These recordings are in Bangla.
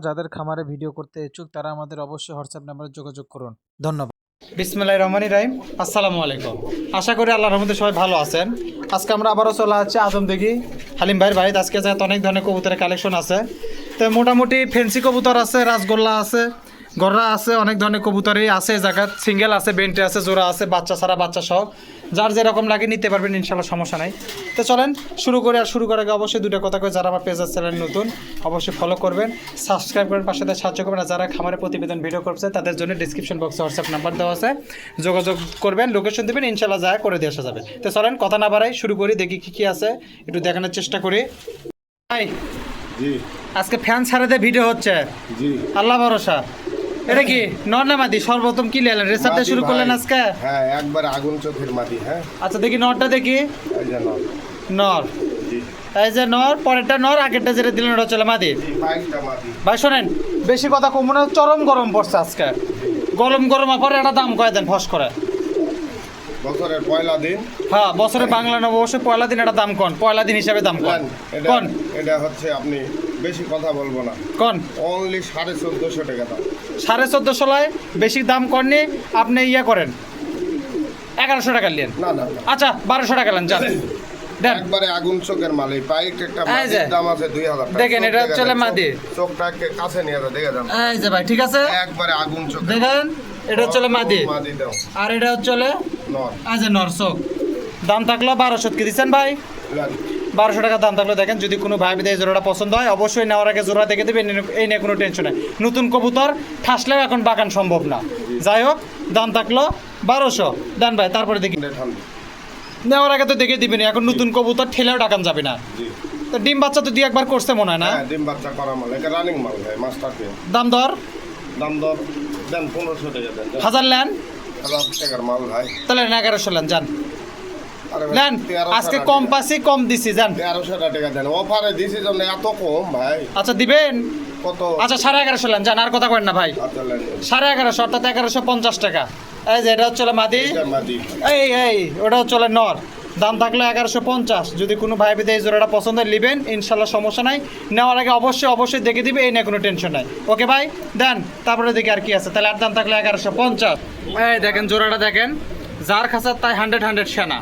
যাদের খামারে ভিডিও করতে ইচ্ছুক তারা আমাদের অবশ্যই হোয়াটসঅ্যাপ নাম্বারে যোগাযোগ করুন। ধন্যবাদ। বিসমিল্লাহির রহমানির রহিম। আসসালামু আলাইকুম। আশা করি আল্লাহর রহমতে সবাই ভালো আছেন। আজকে আমরা আবারও চলে আসছি আজমদিঘি হালিম ভাইয়ের বাড়িতে। আজকে যাতে অনেক ধরনের কবুতরের কালেকশন আছে। তো মোটামুটি ফেন্সি কবুতর আছে, রাসগোল্লা আছে, গররা আছে, অনেক ধরনের কবুতরই আছে। জায়গা সিঙ্গেল আছে, বেন্টে আছে, জোড়া আছে, বাচ্চা ছাড়া বাচ্চা সহ যার যেরকম লাগে নিতে পারবেন ইনশাল্লাহ, সমস্যা নাই। তো চলেন শুরু করে। আর শুরু করার আগে অবশ্যই দুটো কথা করে, যারা আমার পেজের চ্যানেল নতুন অবশ্যই ফলো করবেন, সাবস্ক্রাইব করবেন, পাশে সাহায্য করবেন। আর যারা খামারে প্রতিবেদন ভিডিও করছে তাদের জন্য ডিসক্রিপশন বক্সে হোয়াটসঅ্যাপ নাম্বার দেওয়া আছে, যোগাযোগ করবেন, লোকেশন দেবেন, ইনশাল্লাহ যা করে দিয়ে আসা যাবে। তো চলেন কথা না বাড়াই, শুরু করি, দেখি কী কী আছে একটু দেখানোর চেষ্টা করি। ভাই আজকে ফ্যান ছাড়াতে ভিডিও হচ্ছে, আল্লাহ ভরসা। এটা কি নর না মাদি? সর্বপ্রথম কি লেলেন, রেসারটা শুরু করলেন আজকে? হ্যাঁ, একবার আগুন চোখের মাদি। হ্যাঁ, আচ্ছা দেখি নরটা দেখি। এই যে নর। নর, এই যে নর, পরেরটা নর, আগেরটা যেটা দিলেন ওটা চলে মাদি। পাইকটা মাদি। ভাই শোনেন, বেশি কথা কম না, চরম গরম পড়ছে আজকে। গরম পরে একটা দাম কয় দেন ফস করে। বছরের পয়লা দিন। হ্যাঁ, বছরের বাংলা নববর্ষে পয়লা দিন একটা দাম কন, পয়লা দিন হিসাবে দাম কন। কন এটা হচ্ছে, আপনি বেশি কথা বলবো না, কন অনলি 1450 টাকা দাম। 1450 লাই বেশি দাম করনি। আপনি ইয়া করেন 1100 টাকা নেন। না না, আচ্ছা 1200 টাকা নেন, যান দেন। একবারে আগুন চোখের মাল। এই পাইক একটা এই যে, মাদির দাম আছে 2000 টাকা। দেখেন এটা চলে মাদি। চোখটাকে কাছে নিয়ে যাও, দেখে যান। এই যে ভাই, ঠিক আছে, একবারে আগুন চোখ দেখেন এটা চলে মাদি। মাদি দাও। আর এটা চলে নর। এই যে নর চোখ। দাম থাকলো 1200 কি দিচ্ছেন ভাই? 1200 টাকা দাম থাকলো। দেখেন যদি কোনো ভাই বিদেয় জোড়াটা পছন্দ হয় অবশ্যই নেওয়ার আগে জোড়া দেখে দেবেন, এই নিয়ে কোনো টেনশন নেই। নতুন কবুতর ঠাসলেও এখন বাগান সম্ভব না। যাই হোক, দাম থাকলো 1200 দেন ভাই। তারপরে দেখি নেওয়ার আগে তো দেখে দিবেন, এখন নতুন কবুতর ঠেলেও ডাকান যাবে না। তো ডিম বাচ্চা তো 2-1 বার করছে মনে হয় না? হ্যাঁ, ডিম বাচ্চা করা মাল, এটা রানিং মাল ভাই, মাস্টার পে। দাম দর দেন 1500 টাকা দেন। 1000 নেন 1000 টাকার মাল ভাই। তাহলে 1100 নেন, যান আরে ভাই, নেন। 1300 আজকে কম পাচ্ছি, কম দিছি, যান। 1300 টাকা দেন, অফারে দিছি জন্য এত কম ভাই। আচ্ছা দিবেন, কত? আচ্ছা 1150 নেন, যান, আর কথা করেন না ভাই। আচ্ছা লেন। 1150 অর্থাৎ 1150 টাকা। এই যে এটা হচ্ছে মাদি, এটা মাদি। এই ওটা হচ্ছে নর। দাম থাকলো 1150। যদি কোনো ভাই বিদে এই জোড়াটা পছন্দ হয় নেবেন, ইনশাল্লাহ সমস্যা নাই। নেওয়ার আগে অবশ্যই দেখে দিবে, এই নিয়ে কোনো টেনশন নাই। ওকে ভাই দেন। তারপরে দেখি আর কি আছে। তাহলে আর দাম থাকলো 1150। এই দেখেন জোড়াটা দেখেন, যার খাঁচার তাই 100 সেনা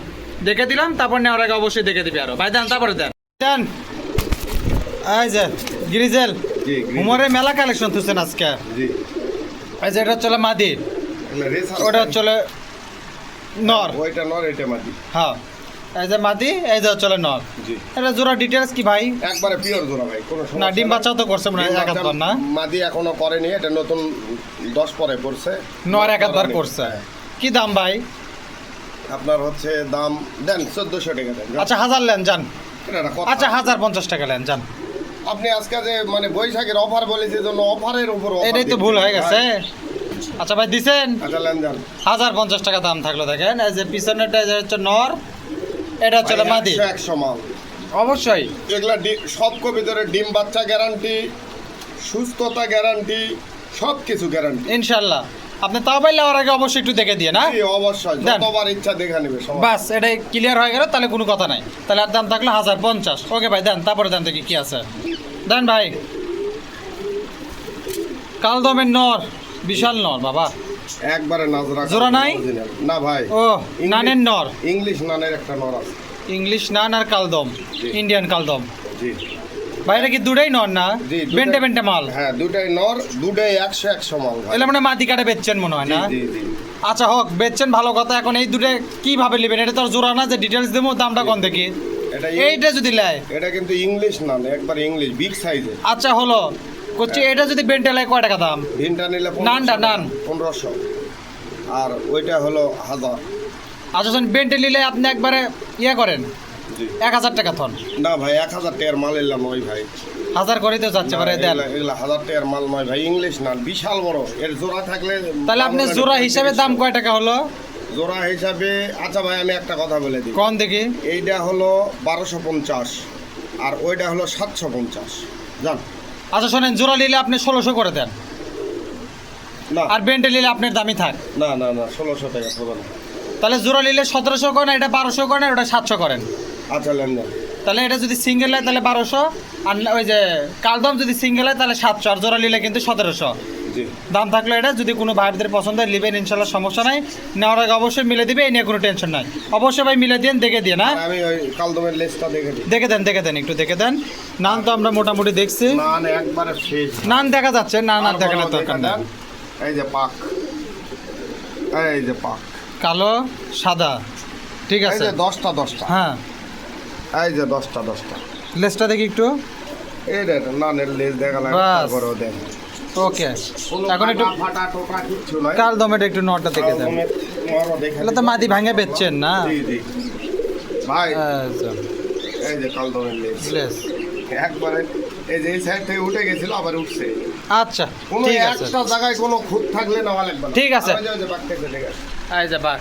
দেখে দিলাম। তারপর নেওয়ার আগে অবশ্যই দেখে দিবে আরো ভাই। দেন তারপরে দেন। এই যে গ্রিজেল হুমরে মেলা কালেকশন তুলছেন আজকে। এই যে এটা চলে মাদি, ওটা চলে নর। ওইটা নর, এটা মাদি। হ্যাঁ, এই যে মাদি, এই যে চলে নর। এটা জোড়া ডিটেলস কি ভাই? একবারে পিওর জোড়া ভাই, কোনো সমস্যা না, ডিম বাচ্চাও তো করছে মনে হয় ডিম একাত্তর না? মাদি এখনো করেনি, এটা নতুন 10 পরে করছে। নর 71 করছে। কি দাম ভাই? আপনার হচ্ছে দাম দেন 1400 টাকা দেন। আচ্ছা 1000 নেন, যান। এটা একটা কথা। আচ্ছা 1050 টাকা নেন, যান। আপনি আজকে যে মানে বৈশাখের অফার বলেছে জন্য অফারের উপর offer এটাই তো দিচ্ছি ভুল হয়ে গেছে। ভাই। আচ্ছা ভাই দিছেন আচ্ছা লেন দেন। 1050 টাকা দাম থাকলো। দেখেন এই যে পিছনেরটা হচ্ছে নর, এটা হচ্ছে মাদি। 100 মাল অবশ্যই এগুলা সব কবিতরের ডিম বাচ্চা গ্যারান্টি, সুস্থতা গ্যারান্টি, সব কিছু গ্যারান্টি ইনশাল্লাহ। আপনি তাও পাইলে আর আগে অবশ্যই একটু দেখে দিয়ে না? অবশ্যই, দেন। যতবার ইচ্ছা দেখে নেবে সবাই। বাস এটাই ক্লিয়ার হয়ে গেল, তাহলে কোনো কথা নাই। তাহলে আর দাম থাকলো 1050। ওকে ভাই দেন। তারপরে দেন দেখি কি আছে। দেন ভাই। কালদমের নর, বিশাল নর বাবা, একবারে নাজরা জোড়া নাই? না ভাই, ও নানের নর, ইংলিশ নানের একটা নর আছে। ইংলিশ নান আর কালদম, ইন্ডিয়ান কালদম। জি ভাইরা কি দুটাই নর না? জি, বেন্টে মাল। হ্যাঁ, দুটাই নর, দুটাই 100 মাল ভাই। এলে মানে মাটি কাটে বেচছেন মনে হয় না? জি জি। আচ্ছা হোক, বেচছেন ভালো কথা। এখন এই দুটো কিভাবে নেবেন? এটা তো আর জোড়া না যে ডিটেলস দেবো, দামটা কোন দেখি। এইটা যদি লেয়, এটা কিন্তু ইংলিশ নান, একবার ইংলিশ বিগ সাইজের। আচ্ছা হলো করছি, এটা যদি বেন্টে লেয় কয় টাকা দাম? ভিনটা নিলে নানটা নান 1500, আর ওইটা হলো 1000। আচ্ছা বেন্টে নিলে আপনি একবারে ইয়ে করেন জি 1000 টাকা থন। না ভাই, 1000 টাকার মাল এলাম নয় ভাই। 1000 করে তো যাচ্ছে পারে, দেন। এগুলা 1000 টাকার মাল নয় ভাই, ইংলিশ নান বিশাল বড়, এর জোড়া থাকলে। তাহলে আপনি জোড়া হিসাবে দাম কয় টাকা হলো? জোড়া হিসাবে আচ্ছা ভাই, আমি একটা কথা বলে দিই। কোন দেখি? এইটা হলো 1250 আর ওইটা হলো 750। জান। আচ্ছা শোনেন, জোড়া নিলে আপনি 1600 করে দেন, না আর বেন্টে নিলে আপনার দামই থাক। না না না, 1600 টাকা প্রদান। তাহলে জোড়া নিলে 1700 করেন, এটা 1200 করেন, ওটা 700 করেন। আচ্ছা লেন দেন। তাহলে এটা যদি সিঙ্গেল হয় তাহলে 1200, আর ওই যে কালদম যদি সিঙ্গেল হয় তাহলে 700, আর জোড়া নিলে কিন্তু 1700 জি দাম থাকলো। এটা যদি কোনো ভাইদের পছন্দ হয় নেবেন ইনশাল্লাহ, সমস্যা নাই। নেওয়ার আগে অবশ্যই মিলে দিবে, এই নিয়ে কোনো টেনশন নাই। অবশ্যই ভাই মিলে দিন, দেখে দিয়ে না, আর আমি ওই কালদমের লেজটা দেখে দিই। দেখে দেন একটু দেখে দেন। নান তো আমরা মোটামুটি দেখছি, নান একবারে ফ্রেশ, নান দেখা যাচ্ছে, নান আর দেখানোর দরকার নেই। এই যে পাক, এই যে পাক, কালো সাদা, ঠিক এই আছে। যে 10টা হ্যাঁ, এই যে 10টা লেসটা দেখি একটু। এই রে নানের লেজ দেখা লাগে, বাস। তারপরেও দেখ ওকে, এখন একটু ফাটা টোটা কিচ্ছু নাই। কাল দমের একটু নটা দেখে দেন। কালদমের নরও দেখে এগুলো তো মাদি ভাঙে বেচছেন না? জি জি ভাই, আচ্ছা, এই যে কালদমের লেজ লেস। একবারে এই যে এই সাইড থেকে উঠে গেছিল, আবার উঠছে। আচ্ছা, কোনো ঠিক আছে, একটা জায়গায় কোনো খুঁত থাকলে নেওয়া লাগবে না। ঠিক আছে। ওই যে বাঘ থেকে ঠিক আছে। এই যে বাঘ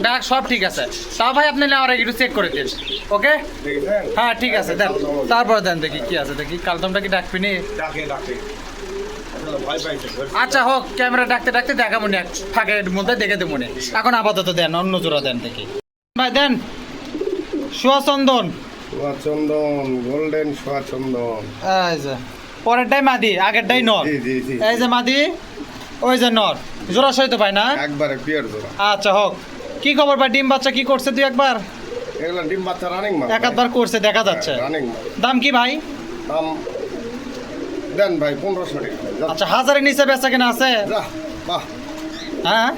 ডাক সব ঠিক আছে। তাও ভাই আপনি নেওয়ার আগে একটু চেক করে দিন, ওকে? দেখেছেন? হ্যাঁ ঠিক আছে, দেন। তারপরে দেন দেখি কি আছে, দেখি কালদমটা কি ডাকবি নি। ডাকে আসলে ভয় পাইছে। আচ্ছা হোক, ক্যামেরা ডাকতে দেখা মনে ফাঁকের মধ্যে দেখে দেবো মনে। এখন আপাতত দেন, অন্য জোড়া দেন দেখি ভাই, দেন। সোয়া চন্দন, সোয়া চন্দন, গোল্ডেন সোয়া চন্দন। এই যে পরেরটাই মাদি, আগেরটাই নর। জি জি জি, এই যে মাদি, ওই যে নর, জোড়া সহিত ভাই না? একবারে পিওর জোড়া। আচ্ছা হোক, কি খবর ভাই? ডিম বাচ্চা কি করছে তুই একবার? এগুলো ডিম বাচ্চা রানিং মাল। এক আধবার করছে দেখা যাচ্ছে। রানিং মাল। দাম কি ভাই? দাম দেন ভাই 1500 টাকা। যা, আচ্ছা, হাজারের নিচে বেচা কেনা আছে? যা, বাহ হ্যাঁ,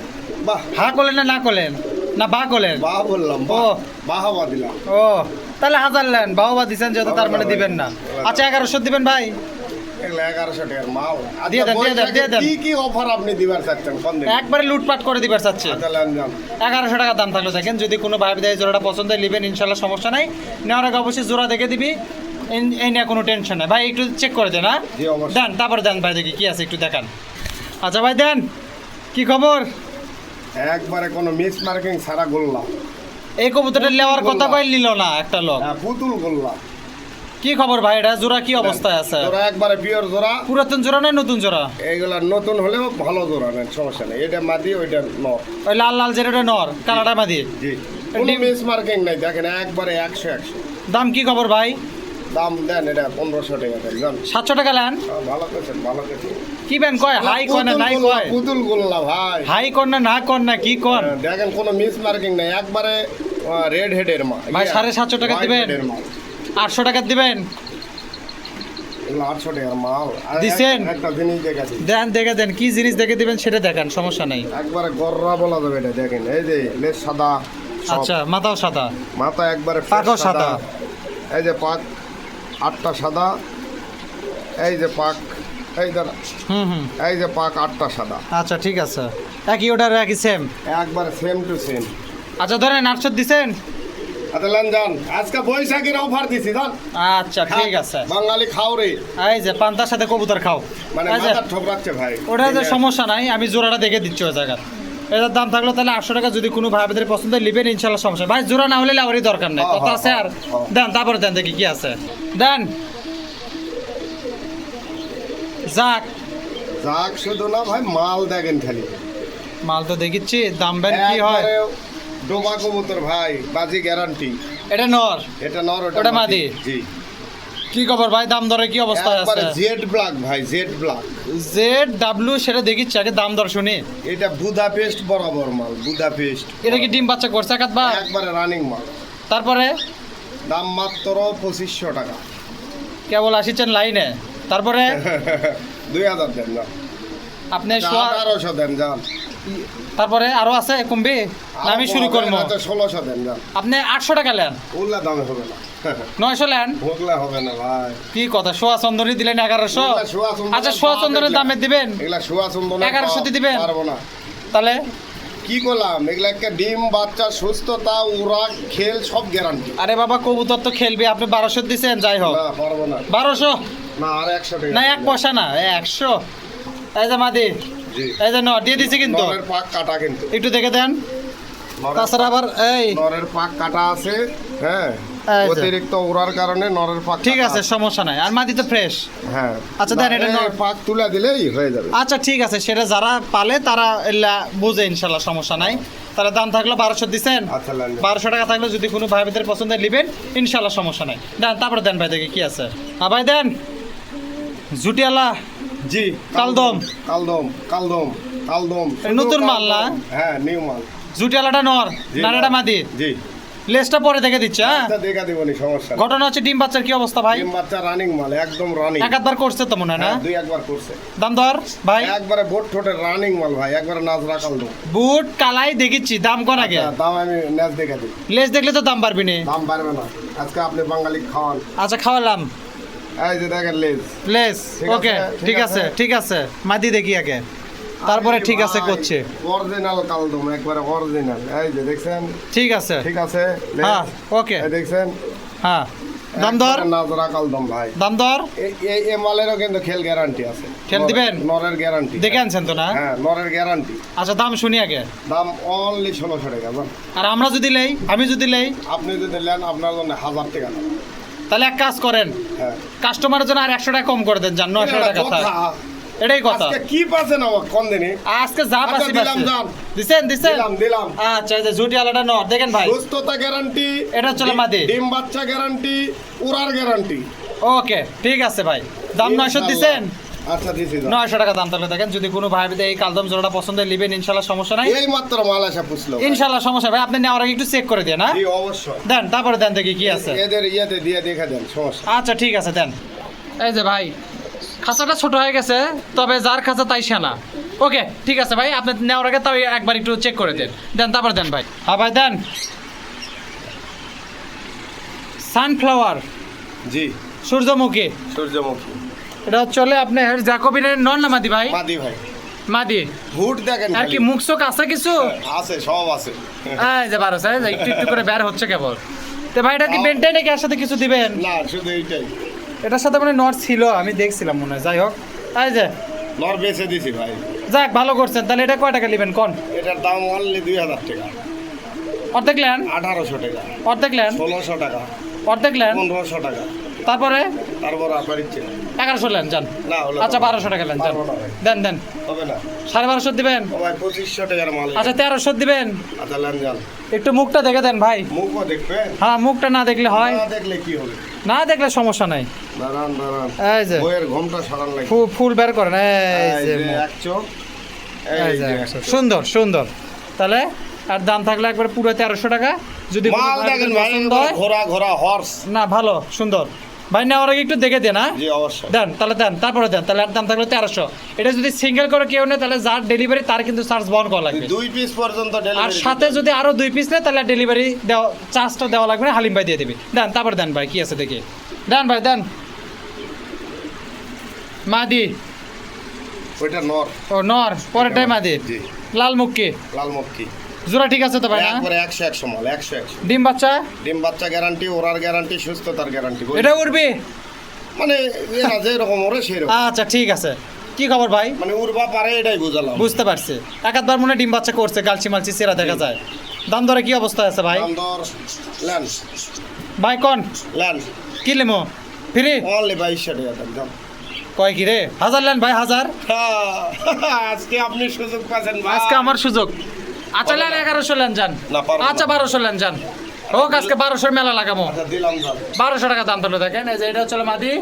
বাহ হা করলেন না করলেন না বা করলেন? বাহ বললাম, ও। বাহাবা দিলাম। ও, তাহলে হাজার নেন, বাহবা দিচ্ছেন যেহেতু, তার মানে দিবেন না। আচ্ছা 1100 দিবেন ভাই। এগুলো 1100 টাকার মাল। দিয়ে দেন, দিয়ে দেন, দিয়ে দেন। কি কি অফার আপনি দিবার চাচ্ছেন কোন দিন? একবারে লুটপাট করে দিবার চাচ্ছে। আচ্ছা লেন যান। 1100 টাকা দাম থাকলো, দেখেন যদি কোনো ভাই বিদায় জোড়াটা পছন্দ হয় নেবেন ইনশাল্লাহ, সমস্যা নাই। নেওয়ার আগে অবশ্যই জোড়া দেখে দিবি, এই নিয়ে কোনো টেনশন নাই ভাই। একটু চেক করে দেন, হ্যাঁ জি, অবশ্যই। দেন, তারপরে দেন ভাই দেখি কি আছে একটু দেখান। আচ্ছা ভাই দেন, কি খবর? একবারে কোনো মিস মার্কিং ছাড়া গোল্লা। এই কবুতরটা নেওয়ার কথা কই নিল না একটা লোক। পুতুল গোল্লা। কি খবর ভাই? এটা জোড়া কি অবস্থায় আছে? জোড়া একবারে পিওর জোড়া। পুরাতন জোড়া না নতুন জোড়া? এইগুলা নতুন হলেও ভালো জোড়া নেন, সমস্যা নেই। এটা মাদি, ওইটা নর। ওই লাল লাল যেটা নর, কালারটা মাদি। জি, কোনো ডিম- মিস মার্কিং নাই, দেখেন একবারে 100। দাম কি খবর ভাই? দাম দেন এটা 1500 টাকা দেন জান। 700 টাকা নেন? ভালো করছেন, ভালো করছেন। কি বেন কয়? হাই কয় না নাই কয়? পুতুল গোল্লা ভাই। হাই কর না না কর না কি কর? দেখেন কোনো মিস মার্কিং নাই, একবারে রেড হেডের মা। ভাই 750 টাকা দিবেন? 800 টাকা দিবেন? এগুলো 800 টাকার মাল। আর দিছেন? একটা জিনিস দেখাচ্ছি, দেন দেখে দেন, কি জিনিস দেখে দিবেন সেটা দেখান, সমস্যা নাই। একবারে গররা বলা যাবে এটা। দেখেন এই যে লেজ সাদা, সব। আচ্ছা, মাথাও সাদা, মাথা একবারে fresh পাকও সাদা। এই যে পাক 8টা সাদা, এই যে পাক, এই দাঁড়া, হুম, এই যে পাক 8টা সাদা, আচ্ছা ঠিক আছে। একই ওটার একই সেম। একবারে সেম টু সেম। আচ্ছা ধরেন 800 দিছেন। আচ্ছা লেন যান, আজকে বৈশাখীর অফার দিছি জান। আচ্ছা ঠিক আছে। বাঙালি খাও রে, এই যে পান্তার সাথে কবুতর খাও, মানে এই যে মাথা ঠোকরাচ্ছে ভাই। ওটা যে সমস্যা নাই, আমি জোড়াটা দেখে দিচ্ছি ওই জায়গা। এটার দাম থাকলো তাহলে 800 টাকা, যদি কোনো ভাইদের পছন্দ হয় নেবেন ইনশাল্লাহ, সমস্যা নাই। ভাই জোড়া না হলে লাউরি দরকার নেই, কথা আছে আর। দেন তারপরে দেন দেখি কি আছে, দেন। যাক, যাক শুধু না ভাই, মাল দেখেন খালি। মাল তো দেখিচ্ছি, দাম বেন কি হয়? একবারে ডোবা কবুতর ভাই, বাজি গ্যারান্টি। এটা নর, এটা নর, ওটা মাদি। জি, কি খবর ভাই? দাম দরে কি অবস্থায় একবারে আছে? জেড ব্ল্যাক ভাই, জেড ব্ল্যাক। জেড ডাব্লিউ সেটা দেখিচ্ছি, আগে দাম দর শুনি। এটা বুদাপেস্ট বরাবর মাল, বুদাপেস্ট। এটা কি ডিম বাচ্চা করছে একাধবা? একবারে রানিং মাল। তারপরে দাম মাত্র 2500 টাকা। কেবল আসিছেন লাইনে, তারপরে 2000 দেন যান, আপনি সোয়া- 1800 দেন যান। তারপরে আরো আছে কমবে না? আমি শুরু করবো। 1600 দেন যান। আপনি 800 টাকা নেন, ওগুলা দামে হবে না, 900 নেন। ওগুলা হবে না ভাই। কি কথা, সোয়া চন্দনী দিলেন 1100? ওগুলা সোয়া চন্দনের আচ্ছা সোয়া চন্দনের দামে দিবেন, এগুলা সোয়া চন্দন 1100 তে দিবেন? পারবো না। তাহলে কি করলাম, এগুলা একটা ডিম বাচ্চা, সুস্থতা, উড়া, খেল সব গ্যারান্টি। আরে বাবা কবুতর তো খেলবে, আপনি 1200 দিছেন, যাই হোক। না পারবো না, 1200 না আর 100 টাকা না, এক পয়সা না, 100। এই যে মাদি, জি। এই যে নর দিয়ে দিছি কিন্তু, নরের পাক কাটা, কিন্তু একটু দেখে দেন। নরের তাছাড়া আবার এই নরের পাক কাটা আছে, হ্যাঁ, এই যে। অতিরিক্ত উড়ার কারণে নরের পাক ঠিক কাটা আছে, সমস্যা নাই। আর মাদি তো ফ্রেশ। হ্যাঁ। আচ্ছা, দেন এটা না, নর। এই পাক তুলে দিলেই হয়ে যাবে। আচ্ছা ঠিক আছে, সেটা যারা পালে তারা এলা বুঝে ইনশাল্লাহ, সমস্যা নাই। তাহলে দাম থাকলো 1200 দিচ্ছেন। আচ্ছা নেন 1200 টাকা থাকলে যদি কোনো ভাই বোনদের পছন্দের নেবেন ইনশাল্লাহ সমস্যা নাই। দেন তারপরে দেন ভাই দেখি কি আছে। ভাই দেন জুটিয়ালা জি কালদম। কালদম কালদম কালদম নতুন মাল না? হ্যাঁ নিউ মাল। জুটিয়ালাটা নর জি, নারেটা মাদি। জি লেজটা পরে দেখে দিচ্ছে। হ্যাঁ আচ্ছা দেখা দেবনি সমস্যা নেই। ঘটনা হচ্ছে ডিম বাচ্চার কি অবস্থা ভাই? ডিম বাচ্চা রানিং মাল একদম রানিং। একবার করছে তো মনে হয় না? দুই একবার করছে। দাম দর ভাই? একবারে বোট ঠোঁটের রানিং মাল ভাই, একবারে নাজরা কালদম। বুট কালাই দেখিচ্ছি, দাম কোন আগে? আচ্ছা, দাম আমি নেজ দেখা দিই। লেজ দেখলে তো দাম বাড়বি নি। দাম পারবে না, আজকে আপনি বাঙালি খাওয়ান। আচ্ছা খাওয়ালাম। এই যে দেখেন লেজ। লেজ ঠিক ওকে আছে, ঠিক ঠিক আছে আছে। ঠিক আছে মাদি দেখি আগে, তারপরে ঠিক আছে করছে। অরিজিনাল কালদম একবারে অরিজিনাল। এই যে দেখছেন? ঠিক আছে ঠিক আছে লেজ। হ্যাঁ ওকে এই দেখছেন? হ্যাঁ দাম দর? একবারে নাজরা কালদম ভাই। দাম দর? এই মালেরও কিন্তু খেল গ্যারান্টি আছে। খেল দিবেন? নরের গ্যারান্টি। দেখে আনছেন তো না? হ্যাঁ নরের গ্যারান্টি। আচ্ছা দাম শুনি আগে। দাম অনলি 1600 টাকা জান। আর আমরা যদি লেই, আমি যদি লেই, আপনি যদি নেন আপনার জন্য 1000 টাকা দাম। তাহলে এক কাজ করেন, হ্যাঁ কাস্টমারের জন্য আর 100 টাকা কম করে দেন, জান 900 টাকা থাক। এটাই কথা। আজকে কি পাচ্ছেন আমার কোন দিনে? আজকে যা আচ্ছা, পাচ্ছি দিলাম পাচ্ছি। যান। দিছেন দিছেন? দিলাম। আচ্ছা এই যে জুটি আলাদা নর দেখেন ভাই, সুস্থতা গ্যারান্টি। এটা চলে মাদি। ডিম বাচ্চা গ্যারান্টি, উড়ার গ্যারান্টি। ওকে ঠিক আছে ভাই। দাম 900 দিছেন? আচ্ছা দিছি দাম। 900 টাকা দাম। তাহলে দেখেন যদি কোনো ভাই এই কালদম জোড়াটা পছন্দ নেবেন ইনশাআল্লাহ সমস্যা নাই। এই মাত্র মাল আসা পুছলো। ইনশাআল্লাহ সমস্যা ভাই, আপনি নেওয়ার আগে একটু চেক করে দেন। হ্যাঁ জি অবশ্যই। দেন তারপরে দেন দেখি কি আছে। এদের ইয়েতে দিয়ে দেখা দেন সমস্যা। আচ্ছা ঠিক আছে দেন। এই যে ভাই খাঁচাটা ছোট হয়ে গেছে, তবে যার খাঁচা তাই সেনা। ওকে ঠিক আছে ভাই, আপনি নেওয়ার আগে তাও একবার একটু চেক করে দেন। দেন তারপর দেন ভাই। হ্যাঁ ভাই দেন সানফ্লাওয়ার জি সূর্যমুখী। সূর্যমুখী। এটা চলে আপনার জ্যাকোবিনের নন না মাদি ভাই? মাদি ভাই। মাদি। হুড দেখেন আর কি খালি। মুখ চোখ আছে কিছু? আছে সব আছে। এই যে বারো সাইজ একটু একটু করে বের হচ্ছে কেবল। তো ভাই এটা কি বেন্টাই নাকি এর সাথে কিছু দিবেন? না শুধু এইটাই। এটার সাথে মানে নট ছিল, আমি দেখছিলাম মনে হয়। যাই হোক এই যে নর বেচে দিছি ভাই। যাক ভালো করছেন। তাহলে এটা কয় টাকা নেবেন কোন? এটার দাম অনলি 2000 টাকা। অর্ধেক লেন? 1800 টাকা। অর্ধেক লেন? 1600 টাকা। অর্ধেক লেন? 1500 টাকা। তারপরে তারপর আপনার ইচ্ছে। 1100 লেন যান। না হলো আচ্ছা 1200 টাকা লেন যান। পারবো না ভাই। দেন দেন। হবে না। 1250 দিবেন? ও ভাই 2500 টাকার মাল। আচ্ছা 1300 দিবেন? আচ্ছা লান যান। একটু মুখটা দেখে দেন ভাই। মুখও দেখবেন? হ্যাঁ মুখটা না দেখলে হয়? না দেখলে কি হবে? না দেখলে সমস্যা নাই। দাঁড়ান দাঁড়ান। এই যে বইয়ের ঘোমটা সারান লাগে। ফুল বের করেন। এই যে এই যে মুখ। এক চোখ। এই এই যে যে একশো। সুন্দর সুন্দর। তাহলে আর দাম থাকলে একবার পুরো 1300 টাকা। যদি কোনো মাল ভাইয়ের দেখেন ভাই, পছন্দ হয়, ঘোড়া ঘোড়া হর্স। না ভালো সুন্দর ভাই, নেওয়ার আগে একটু দেখে দেন। হ্যাঁ জি অবশ্যই। দেন তাহলে দেন তারপরে দেন। তাহলে আর দাম থাকলো 1300। এটা যদি সিঙ্গেল করে কেউ নেয় তাহলে যার ডেলিভারি তার কিন্তু চার্জ বহন করা লাগবে। 2 পিস পর্যন্ত আর ডেলিভারি। সাথে যদি আরো 2 পিস নেয় তাহলে ডেলিভারি দেওয়া চার্জটা দেওয়া লাগবে না, হালিম ভাই দিয়ে দেবে। দেন তারপরে দেন ভাই কি আছে দেখি। দেন ভাই দেন। মাদি। ওইটা নর। ও নর, পরেরটাই মাদি। জি লাল মুখী লাল মক্কি। জোড়া ঠিক আছে তো ভাই না? একবারে 100 মাল 100। ডিম বাচ্চা? ডিম বাচ্চা গ্যারান্টি, ওরার গ্যারান্টি, সুস্থতার গ্যারান্টি। এটা উড়বে? মানে এরা যেরকম ওরে সেরকম। আচ্ছা ঠিক আছে। কি খবর ভাই? মানে উড়বা পারে এটাই বুঝালাম। বুঝতে পারছি। একাধবার মনে হয় ডিম বাচ্চা করছে, গালচি মালচি চেরা দেখা যায়। দাম দরে কি অবস্থা আছে ভাই? দাম দর লেন ভাই কোন লেন কি লেমো ফ্রি? অনলি 2200 টাকা দাম দাম। কয় কি রে? 1000 লেন ভাই, 1000। আজকে আপনি সুযোগ পাচ্ছেন ভাই। আজকে আমার সুযোগ। আচ্ছা লেন 1100 লেন যান। না, পারবো না। আচ্ছা 1200 লেন যান। হোক আজকে 1200 মেলা লাগামো। আচ্ছা দিলাম দাম। 1200 টাকা দাম তুলে দেখেন। এই যে এটা হচ্ছে মাদি,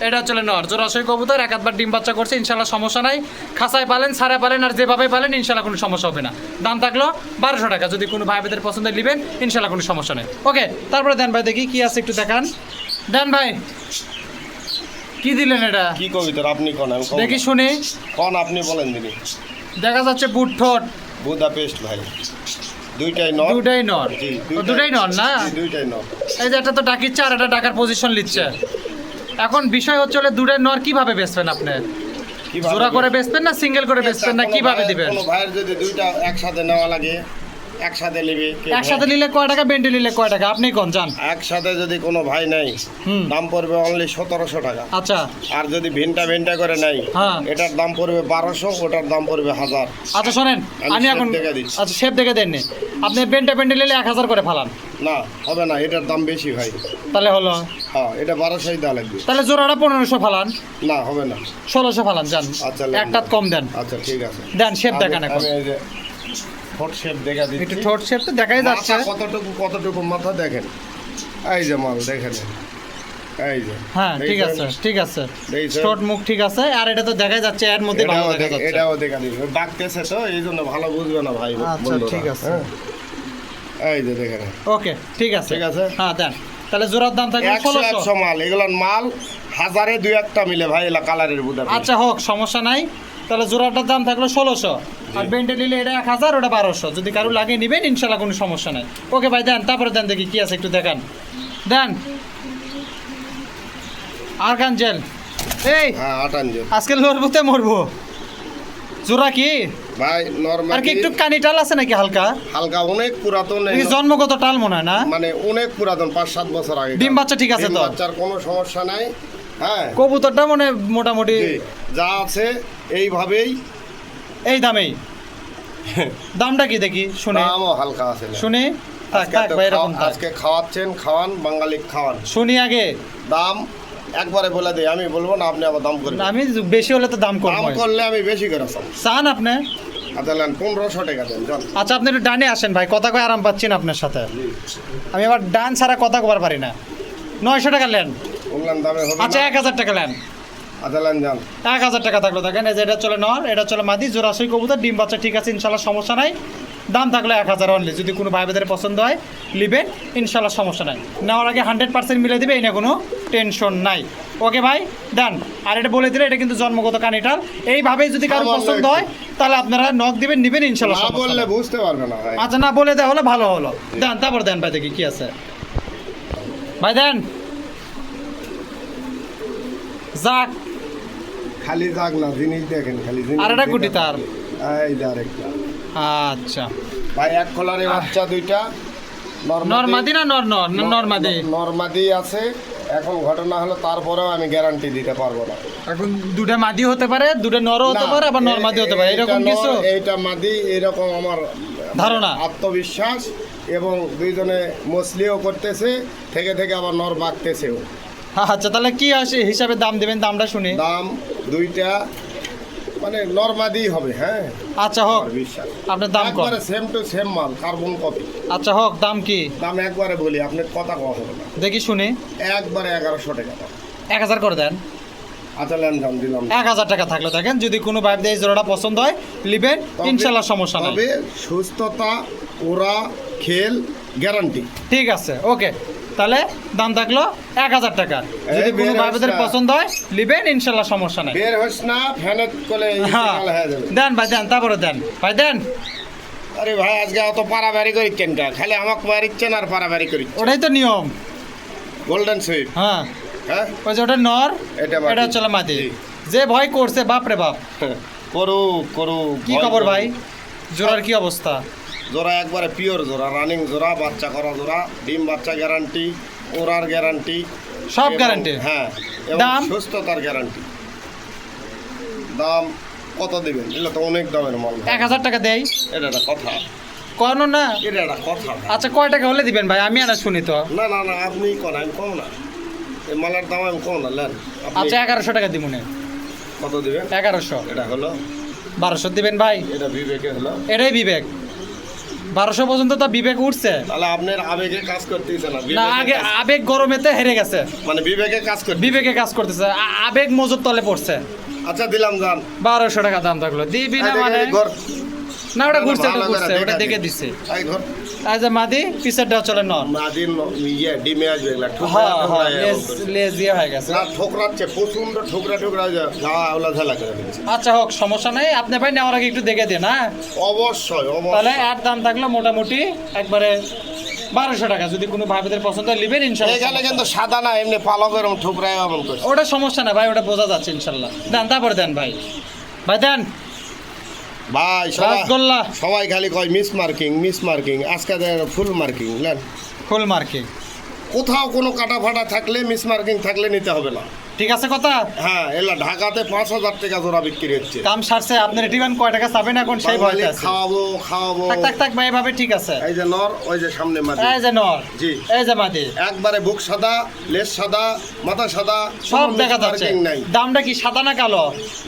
এটা হচ্ছে নর। জোড়াশয় কবুতর একাধবার ডিম বাচ্চা করছে, ইনশাল্লাহ সমস্যা নাই। খাসায় পালেন, সারা পালেন, আর যেভাবে পালেন ইনশাল্লাহ কোনো সমস্যা হবে না। দাম থাকলো 1200 টাকা। যদি কোনো ভাই বোনদের পছন্দের নেবেন ইনশাল্লাহ কোনো সমস্যা নেই। ওকে তারপরে দেন ভাই দেখি কি আছে একটু দেখান। দেন ভাই কি দিলেন এটা? কি কবিতর আপনি কোন? আমি কোন? দেখি শুনি। কোন আপনি বলেন দিনি। দেখা যাচ্ছে বুট ঠোঁট। বুদাপেস্ট ভাই। দুইটাই নর। দুটাই নর। জি ও, দুটাই নর না? জি, দুইটাই নর। এই যে একটা তো ডাকিচ্ছে আর একটা ডাকার পজিশন নিচ্ছে। এখন বিষয় হচ্ছে দুটাই নর কিভাবে বেচবেন আপনি? কিভাবে জোড়া করে বেচবেন না সিঙ্গেল করে বেচবেন না কোনো কিভাবে ভাইয়ের- দিবেন? কোনো ভাইয়ের যদি দুইটা একসাথে নেওয়া লাগে, একসাথে নিবে। একসাথে নিলে কয় টাকা, বেন্ডে নিলে কয় টাকা, আপনি কোন জান? একসাথে যদি কোনো ভাই নাই, হুম। দাম পড়বে অনলি 1700 টাকা। আচ্ছা আর যদি ভিনটা ভিনটা করে নাই, হ্যাঁ। এটার দাম পড়বে 1200, ওটার দাম পড়বে 1000। আচ্ছা শোনেন, আমি আমি shape এখন দেখে দিচ্ছি। আচ্ছা শেপ দেখে দেননি। আপনি বেন্টে নিলে 1000 করে ফালান। না হবে না, এটার দাম বেশি ভাই। তাহলে হলো, হ্যাঁ এটা 1200 দেওয়া লাগবে। তাহলে জোড়াটা 1500 ফালান, না হবে না। 1600 ফালান যান। আচ্ছা একটা কম দেন। আচ্ছা ঠিক আছে। দেন শেপ দেখান এখন। আমি এই যে ঠোঁট শেপ দেখা একটু দিচ্ছি। ঠোঁট শেপ তো দেখাই যাচ্ছে। মাথা কতটুকু মাথা দেখেন, এই যে মাল দেখেন, এই যে হ্যাঁ ঠিক আছে, দেখছেন? ঠিক আছে, দেখছেন? ঠোঁট মুখ ঠিক আছে, আর এটা তো দেখাই যাচ্ছে এর মধ্যে ভালো দেখা যাচ্ছে। এটাও দেখা দিচ্ছে, ডাকতেছে তো এই জন্য ভালো বুঝবে না ভাই আচ্ছা বন্ধুরা, ঠিক আছে, হ্যাঁ? এই যে দেখেন, ওকে ঠিক আছে, ঠিক আছে। হ্যাঁ দেন। তাহলে জোড়ার দাম থাকবে 1600। 100 মাল, এগুলোর মাল হাজারে 2-1টা মিলে ভাই, এলা কালারের বুদা। আচ্ছা হোক, সমস্যা নাই। তাহলে জোড়াটার দাম থাকলো 1600, আর বেন্টে নিলে এটা 1000, ওটা 1200। যদি কারো লাগিয়ে নেবেন ইনশাল্লাহ কোনো সমস্যা নাই। ওকে ভাই দেন, তারপরে দেন দেখি কি আছে একটু দেখান, দেন। আর্কানজেল, এই হ্যাঁ 58 আজকে লড়বুতে মরবো। জোড়া কি ভাই, আর কি নরমালি একটু কানি টাল আছে নাকি হালকা? হালকা অনেক পুরাতন, এই জন্মগত টাল মনে হয় না? মানে অনেক পুরাতন, 5-7 বছর আগে। ডিম বাচ্চা ঠিক আছে ডিম তো? বাচ্চার কোনো সমস্যা নাই। হ্যাঁ, কবুতরটা মনে মোটামুটি জি, যা আছে এইভাবেই। এই দামেই। দামটা কি দেখি শুনি, দামও হালকা আছে না। শুনি। থাক আজকে থাক তো ভাই, এরকম থাক। আজকে খাওয়াচ্ছেন, খাওয়ান, বাঙালি খাওয়ান। শুনি আগে। দাম একবারে বলে দিই, আমি বলবো না, আপনি আবার দাম করবেন। আমি বেশি হলে তো দাম দাম করবো। করলে আমি বেশি করে চাই। চান আপনি? আচ্ছা 1500 টাকা দেন, চল। আচ্ছা আপনি একটু ডানে আসেন ভাই, কথা কয়ে আরাম পাচ্ছি না আপনার সাথে। আমি আবার ডান ছাড়া কথা কবার পারি না। 900 টাকা নেন। বললাম দামে হবে আচ্ছা না। 1000 টাকা নেন। আচ্ছা নেন, যান। 1000 টাকা থাকলো, দেখেন এই যে এটা চলে নর, এটা চলে মাদি, জোড়াশই কবুতর, ডিম বাচ্চা ঠিক আছে ইনশাল্লাহ, সমস্যা নাই। দাম থাকলো 1000 অনলি। যদি কোনো ভাই বোনের পছন্দ হয় নেবেন ইনশাল্লাহ, সমস্যা নাই। নেওয়ার আগে 100% মিলে দেবে, এই না কোনো টেনশন নাই। ওকে ভাই ডান। আর এটা বলে দিলে এটা কিন্তু জন্মগত কানিটাল। এইভাবেই যদি কারো সামান্য পছন্দ হয় তাহলে আপনারা নক দিবেন, নেবেন ইনশাল্লাহ, না সমস্যা বললে নাই। বুঝতে পারবে না ভাই। আচ্ছা না বলে দেওয়া হলো ভালো হলো। দেন তারপর দেন ভাই দেখি কি আছে। ভাই দেন। যাক, খালি যাক না, জিনিস দেখেন, খালি জিনিস। আর একটা দেখেন। গুটি তার। এই যে আরেকটা। আচ্ছা ভাই এক কলারে বাচ্চা দুইটা, নরমাদি না নরমাদি? নরমাদি আছে। এখন ঘটনা হলো, তারপরেও আমি গ্যারান্টি দিতে পারবো না। এখন দুটা মাদি হতে পারে, দুটা নরও হতে না, পারে, আবার নরমাদি হতে পারে, এইটা এরকম নর, কিছু এইটা মাদি, এরকম আমার ধারণা। আত্মবিশ্বাস। এবং দুইজনে মছলিও করতেছে, থেকে থেকে আবার নর বাঁকতেছেও। আচ্ছা তাহলে কি আসে হিসাবে দাম দেবেন, দামটা শুনি। দাম দুইটা মানে নরমাদি হবে। হ্যাঁ আচ্ছা হোক, আমার বিশ্বাস। আপনার দাম কত? একবারে সেম টু সেম মাল, কার্বন কপি। আচ্ছা হোক, দাম কি দাম একবারে বলি, আপনার কথা কওয়া হবে না। দেখি শুনি। একবারে 1100 টাকা দাম। 1000 করে দেন। আচ্ছা লেন, দাম দিলাম। 1000 টাকা থাকলো, দেখেন যদি কোনো ভাই এই জোড়াটা পছন্দ হয় নেবেন ইনশাল্লাহ, সমস্যা নাই। তবে সুস্থতা, ওরা খেল গ্যারান্টি। ঠিক আছে ওকে, তাহলে দাম থাকলো 1000 টাকা। যদি এই কোনো বের ভাই হস না। পছন্দ হয় নেবেন ইনশাল্লাহ, সমস্যা নাই। বের হস না, ফ্যানের কোলে হ্যাঁ হয়ে যাবে। দেন ভাই দেন, তারপরে দেন ভাই দেন। আরে ভাই আজকে অত পারাবারি করিচ্ছেন কা? খালি আমাকে মারিচ্ছেন আর পারাবারি করিচ্ছেন। ওটাই তো নিয়ম। Golden sweet. হ্যাঁ হ্যাঁ ওই যে ওটা নর, এটা মাদি। এটা চলে মাদি। জি। যে ভয় করছে বাপ রে বাপ। করুক করুক। কি ভয় খবর করুক। ভাই, জোড়ার কি অবস্থা? জোড়া একবারে পিওর জোড়া, রানিং জোড়া, বাচ্চা করা জোড়া, ডিম বাচ্চা গ্যারান্টি, ওরার গ্যারান্টি, সব গ্যারান্টি। হ্যাঁ, এবং দাম? সুস্থতার গ্যারান্টি। দাম কত দিবেন? এগুলো তো অনেক দামের মাল। 1000 টাকা দেয়। এটা একটা কথা, কোন না? এটা একটা কথা। আচ্ছা কয় টাকা হলে দিবেন ভাই, আমি আর শুনি তো। না না না, আপনি কোন, আমি কম না। এই মালের দাম আমি কম না, লেন। আপনি আচ্ছা 1100 টাকা দিব না। কত দিবেন? 1100। এটা হলো, 1200 দিবেন ভাই। এটা বিবেকে হলো। এটাই বিবেক। 1200 পর্যন্ত তো বিবেক উঠছে তাহলে আপনার আবেগে কাজ করতেছে না, না, বিবেকে আগে কাজ- আবেগ গরমেতে হেরে গেছে, মানে বিবেকে কাজ করতে। বিবেকে কাজ করতেছে, আবেগ মজুর তলে পড়ছে। আচ্ছা দিলাম, যান। 1200 টাকা দাম থাকলো, দিবি না মানে? ঘর না ওটা ঘুরছে, ভালো ওটা করে ঘুরছে, ওটা দেখা দেখে দিন। দিছে। এই ঘর এই যে মাদি, পিছেরটা চলে নর। মাদিন ইয়ে ডিমে আসবে, এগুলা হ্যাঁ হ্যাঁ, ঠোকরা লেজ দিয়ে হয়ে গেছে। না, ঠোকরাচ্ছে প্রচন্ড, ঠোকরা ঠোকরা যা ওলা ঝালা করে দিচ্ছে। আচ্ছা হোক, সমস্যা নেই, আপনি ভাই নেওয়ার আগে একটু দেখে দিন। হ্যাঁ অবশ্যই তাহলে অবশ্যই। আর দাম থাকলো মোটামুটি একবারে 1200 টাকা। যদি কোনো ভাইদের পছন্দ হয় নেবেন ইনশাল্লাহ, এখানে কিন্তু সাদা না, এমনি পালক এরকম ঠোকরায় এমন করছে। ওটা সমস্যা না ভাই, ওটা বোঝা যাচ্ছে ইনশাল্লাহ। দেন তারপরে দেন ভাই, ভাই দেন। ভাই সবাই রসগোল্লা সবাই খালি কয় মিস মার্কিং, মিস মার্কিং, আজকে দেখেন ফুল মার্কিং। নেন, ফুল মার্কিং। কোথাও কোনো কাটা ফাটা থাকলে, মিস মার্কিং থাকলে নিতে হবে না। ঠিক আছে কথা। হ্যাঁ, এলা ঢাকাতে 5000 টাকা জোড়া বিক্রি হচ্ছে। কাম সারছে, আপনার রিটিভান কয় টাকা চাবেন এখন সেই বাঙালি ভয়তে আছে। খাওয়াবো খাওয়াবো। থাক থাক থাক ভাই, এভাবে ঠিক আছে। এই যে নর, ওই যে সামনে মাদি। এই যে নর, জি। এই যে মাদি, একবারে বুক সাদা, লেজ সাদা, মাথা সাদা, সব কোনো দেখা miss যাচ্ছে। marking নাই। দামটা কি সাদা না কালো?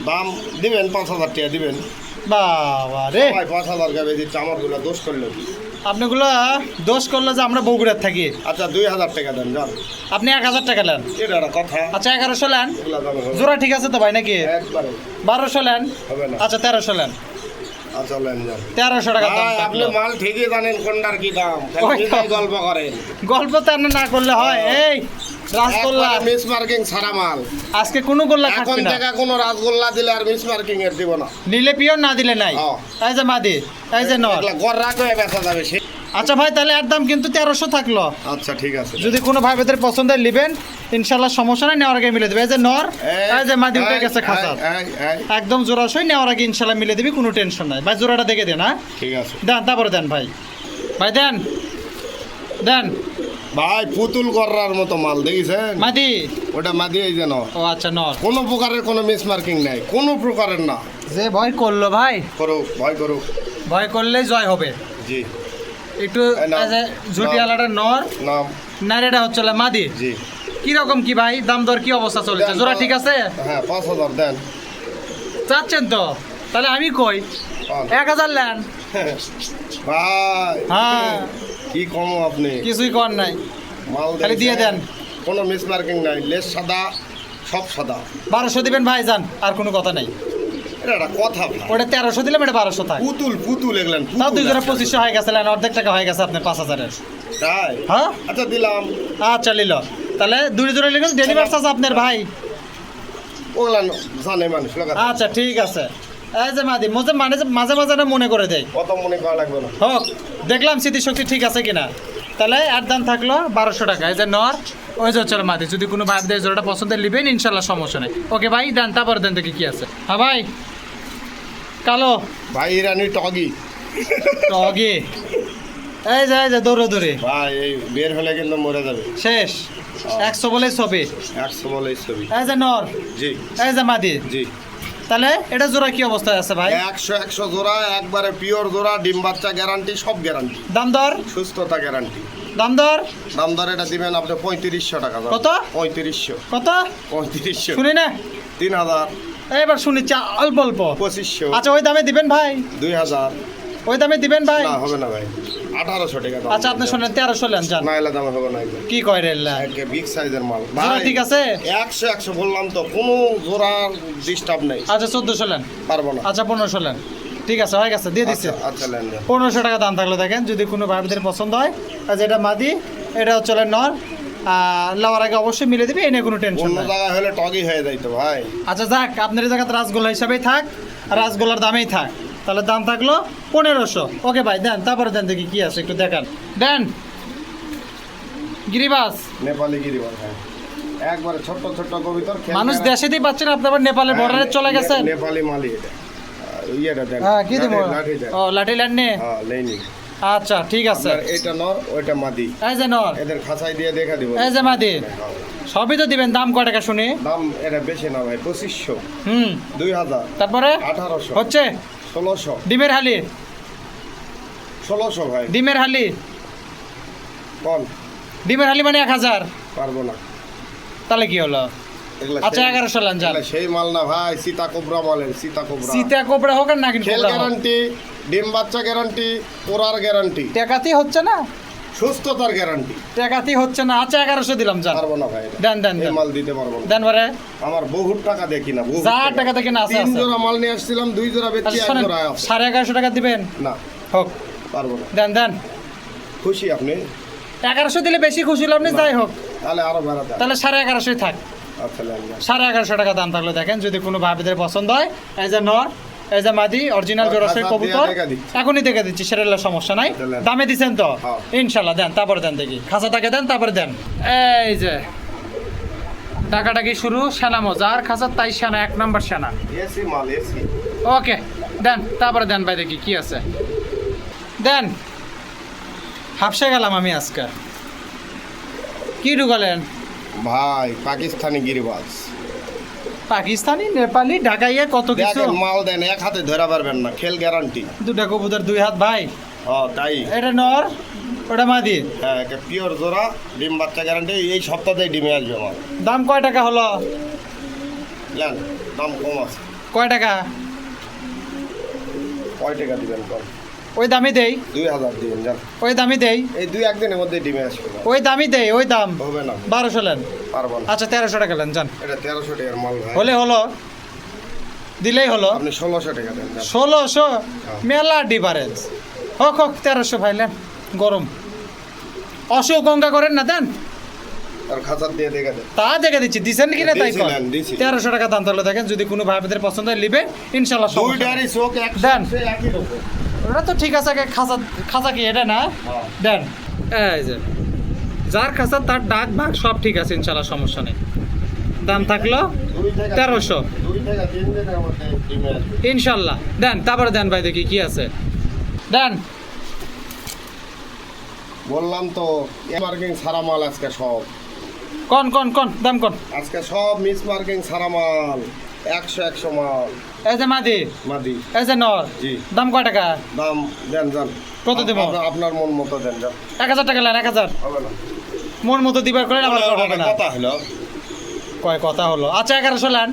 দাম দিবেন 5000 টাকা দিবেন। বাবা রে, ভাই 5,000 টাকা বেশি চামড়গুলো দোষ করলো কি? আপনিগুলো দোষ করলো যে আমরা বগুড়ার থাকি। আচ্ছা 2,000 টাকা দেন যান। আপনি 1000 টাকা নেন। এটা একটা কথা। আচ্ছা 1100 নেন। এগুলা দামে হবে না। জোড়া ঠিক আছে তো ভাই নাকি? একবারে 1200 নেন। হবে না। আচ্ছা 1300 নেন। আচ্ছা লেন যান। 1300 টাকা দাম ভাই, আপনি থাকলো। মাল ঠিকই জানেন কোনটার কি দাম, খালি ওই তো। নিজেই গল্প করেন। গল্প তো আর না করলে হয়। এই রাসগোল্লা মিস মার্কিং ছাড়া মাল। আজকে কোনো গোল্লা এখন থাকবে না। থেকে কোনো রাসগোল্লা দিলে আর মিস মার্কিং এর দিব না। নিলে পিওর, না দিলে নাই। হ্যাঁ। এই যে মাদি, এই যে নর। এগুলা গড় রাখে বেচা যাবে সে। আচ্ছা ভাই, তাহলে এর দাম কিন্তু 1300 থাকলো। আচ্ছা ঠিক আছে। যদি কোনো ভাই বেদের পছন্দের নেবেন ইনশাল্লাহ সমস্যা নাই, নেওয়ার আগে মিলে দেবে। এই যে নর, এই যে মাদি উঠে গেছে খাঁচা, একদম জোড়াশই, নেওয়ার আগে ইনশাল্লাহ মিলে দিবি, কোনো টেনশন নাই ভাই। জোড়াটা দেখে দেন। হ্যাঁ ঠিক আছে দেন, তারপরে দেন ভাই। ভাই দেন দেন। ভাই, পুতুল গড়ার মতো মাল দেখেছেন? মাদি, ওটা মাদি এই যেন ও আচ্ছা নর। কোনো প্রকারের কোনো মিস মার্কিং নাই, কোনো প্রকারের না। যে ভয় করলো ভাই, করুক ভয় করুক। ভয় করলেই জয় হবে। জি একটু এই নাও, এই যে ঝুটি আলাটা নর, নাম। নারেটা হচ্ছে মাদি। জি কিরকম কি ভাই দাম দর কি অবস্থা চলছে? দেন, জোড়া ঠিক আছে? হ্যাঁ 5,000 দেন। চাচ্ছেন তো? তাহলে আমি কই পান। 1000 নেন। ভাই হ্যাঁ, কি কম আপনি কিছুই কর নাই, মাল খালি দিয়ে দেখছেন? দেন। কোনো মিস মার্কিং নাই, লেস সাদা, সব সাদা। 1200 দিবেন ভাই, যান, আর কোনো কথা নাই। এটা একটা কথা ভাই। ওটা 1300 দিলাম, এটা 1200 থাক। পুতুল পুতুল এগুলেন তাও দুই জোড়া 2500 হয়ে গেছে, লাইন অর্ধেক টাকা হয়ে গেছে আপনার 5000-এর। তাই হ্যাঁ আচ্ছা দিলাম। আচ্ছা লিল, তাহলে দুই জোড়া লিল, ডেলিভার চার্জ আপনার ভাই। ওগুলা জানে মানুষ লোক। আচ্ছা ঠিক আছে। এই যে মাদি মাঝে মাঝে মাঝে না মনে করে দেয়। কত মনে করা লাগবে না। হোক, দেখলাম স্মৃতিশক্তি ঠিক আছে কিনা। তাহলে আর দাম থাকলো 1200 টাকা। এই যে নর, ওই যে হচ্ছে মাদি। যদি কোনো ভাই দেয় জোড়াটা পছন্দের নেবেন ইনশাল্লাহ সমস্যা নেই। ওকে ভাই দেন, তারপরে দেন দেখি কি আছে। হ্যাঁ ভাই, কালো ভাই ইরানি টগি। টগে, এই যে দৌড়ে দৌড়ে ভাই এই বের হলে কিন্তু মরে যাবে। শেষ। 100 বলে ছবি। 100 বলে ছবি। এই যে নর, জি এই যে মাদি। জি তাহলে এটা জোড়া কি অবস্থায় আছে ভাই? 100 জোড়া, একবারে পিওর জোড়া, ডিম বাচ্চা গ্যারান্টি, সব গ্যারান্টি, দাম দর, সুস্থতা গ্যারান্টি। দাম দর দাম দর এটা দিবেন আপনি 3500 টাকা। কত? 3500। কত 3500। শুনি না, 3000। এবার শুনি অল্প অল্প। 2500। আচ্ছা ওই দামে দিবেন ভাই, 2000। ওই দামে দিবেন ভাই। না হবে না ভাই, 1800 টাকা দাম। আচ্ছা আপনি শোনেন 1300 নেন, যান। না এলে দাম হবে না এগুলো। কি কয় রেল্লা একে বিগ সাইজের মাল জোড়া ভাই। ঠিক আছে? 100 বললাম তো, কোনো জোড়ার ডিস্টার্ব নেই। আচ্ছা 1400 নেন। পারবো না। আচ্ছা 1500 নেন। ঠিক আছে, হয়ে গেছে, দিয়ে দিচ্ছে। আচ্ছা আচ্ছা লেন দেন। 1500 টাকা দাম থাকলো। দেখেন যদি কোনো ভাইদের পছন্দ হয়, আর যেটা মাদি, এটা হচ্ছে নর, লাওয়ার আগে অবশ্যই মিলে দিবে, এনে কোনো টেনশন অন্য নাই। জায়গায় হলে টগই হয়ে যাইতো ভাই। আচ্ছা যাক, আপনার এই জায়গাতে রাসগোল্লা হিসাবেই থাক, আর রাসগোল্লার দামেই থাক। তাহলে দাম থাকলো 1500। ওকে ভাই দেন, তারপরে দেন দেখি কি আছে, একটু দেখান। দেন গিরিবাস, নেপালি গিরিবাস ভাই, একবারে ছোট্ট ছোট্ট কবিতর খেল। মানুষ দেশেতেই পাচ্ছেন, আপনি আবার নেপালের বর্ডারে চলে গেছেন। নেপালি মালি এটা। ইয়েটা দেন। হ্যাঁ কি দেবো? লাঠি দেন। ও লাঠি ল্যান্ড নে। হ্যাঁ লেনি। আচ্ছা ঠিক আছে। আপনার এটা নর, ওইটা মাদি। এই যে নর, এদের খাঁচাই দিয়ে দেখা দিব। এই যে মাদি, হ্যাঁ। সবই তো দিবেন। দাম কয় টাকা শুনি? দাম এটা বেশি না ভাই, 2500। 2000। তারপরে 1800। হচ্ছে 1600। ডিমের হালি, 1600 ভাই। ডিমের হালি, কোন? ডিমের হালি মানে 1000। পারবো না। তাহলে কি হলো? এগুলা আচ্ছা সেই- 1100 লান যান। এগুলা সেই মাল না ভাই, সীতা কোবরা মালের, সীতা কোবরা। সীতা কোবরা হোক আর নাগিন খেল কোবরা হোক, গ্যারান্টি, ডিম বাচ্চা গ্যারান্টি, পোড়ার গ্যারান্টি, টেকাতি হচ্ছে না, সুস্থতার গ্যারান্টি। টেকাতি হচ্ছে না। আচ্ছা 1100 দিলাম, যান। পারবো না ভাই এটা। দেন দেন এই দেন মাল দিতে পারবো না। দেন বারে। আমার বহুত টাকা দেখি না, বহুত যা টাকা থেকে না আছে 3 আছে। জোড়া মাল নিয়ে আসছিলাম, 2 জোড়া বেচি, আচ্ছা 1 শোনেন, জোড়া আছে। 1150 টাকা দিবেন। না হোক, পারবো না। দেন দেন। খুশি আপনি? 1100 দিলে বেশি খুশি হলাম, যাই হোক। তাহলে আরো বাড়াতে। তাহলে 1150 থাক। আচ্ছা লেন দেন। 1150 টাকা দাম থাকলো। দেখেন যদি কোনো ভাবিদের পছন্দ হয়, এই যে নর, এই যে মাদি, অরিজিনাল জোড়াশয় খাঁচা দিয়ে কবুতর, দেখা দিচ্ছি। এখনই দেখে দিচ্ছি, সেটা হলো সমস্যা নাই। আচ্ছা, নেন। দামে দিচ্ছেন তো? হ্যাঁ। ইনশাল্লাহ দেন, তারপরে দেন দেখি। খাঁচা টাকা দেন, তারপরে দেন। এই যে টাকাটা কি শুরু, সেনা মজার খাঁচা, তাই সেনা 1 নম্বর সেনা। এসি মাল, এসি। ওকে দেন, তারপরে দেন ভাই দেখি কি আছে। দেন। হাফসে গেলাম আমি আজকে। কি ঢুকালেন ভাই পাকিস্তানি গিরিবাজ। পাকিস্তানি, নেপালি, ঢাকাইয়া কত কিছু। দেখেন মাল দেন, এক হাতে ধরা পারবেন না, খেল গ্যারান্টি। দুটা কবুতর 2 হাত ভাই। তাই এটা নর, ওটা মাদি। হ্যাঁ, একটা পিওর জোড়া, ডিম বাচ্চা গ্যারান্টি। এই সপ্তাহতেই ডিমে আসবে আমার। দাম কয় টাকা হলো? নেন, দাম কম আছে। কয় টাকা? কয় টাকা দিবেন কল? ওই দামই দেই, 2000 দিবেন যান। ওই দামই দেই, এই 2-1 দিনের মধ্যে ডিমে আসবে না। ওই দামই দেই, ওই দাম হবে না, 1200 লেন। পারবো না। আচ্ছা 1300 টাকা লেন যান। এটা 1300 টাকার মাল ভাই। হলে হলো, দিলেই হলো। আপনি 1600 টাকা দেন যান। 1600 মেলা ডিফারেন্স। হোক হোক 1300 ভাইলেন, গরম অসুখ গঙ্গা করেন না দেন। আর খাঁচার দিয়ে দেখে দেন। তা দেখে দিচ্ছি, দিছেন কিনা তাই কর। দিছি। 1300 টাকা দাম তাহলে দেখেন, যদি কোনো ভাইদের পছন্দ হয় নিবে ইনশাল্লাহ। দুইটারই চোখ দেন। একই রকম। ওটা তো ঠিক আছে, আগে খাঁচা খাঁচা কি এটা না দেন। এই যে যার খাঁচা তার ডাক ভাগ সব ঠিক আছে ইনশাল্লাহ, সমস্যা নেই। দাম থাকলো 1300 2 টাকা 3 দিনের মধ্যে ডিমে আসবে। ইনশাল্লাহ। দেন তারপরে দেন ভাই, দেখি কি আছে দেন। বললাম তো মার্কিং ছাড়া মাল আজকে সব। কোন কোন কোন দাম কোন? আজকে সব মিস মার্কিং ছাড়া মাল, 100 মাল। এই যে মাদি, মাদি। এই যে নর, জি। দাম কয় টাকা? দাম দেন যান। কত দেব? আপনার মন মতো দেন যান। 1000 টাকা লেন, 1000 হবে না। মন মতো দিবার করেন, আবার হবে না। কথা হলো, কয় কথা হলো। আচ্ছা 1100 লেন,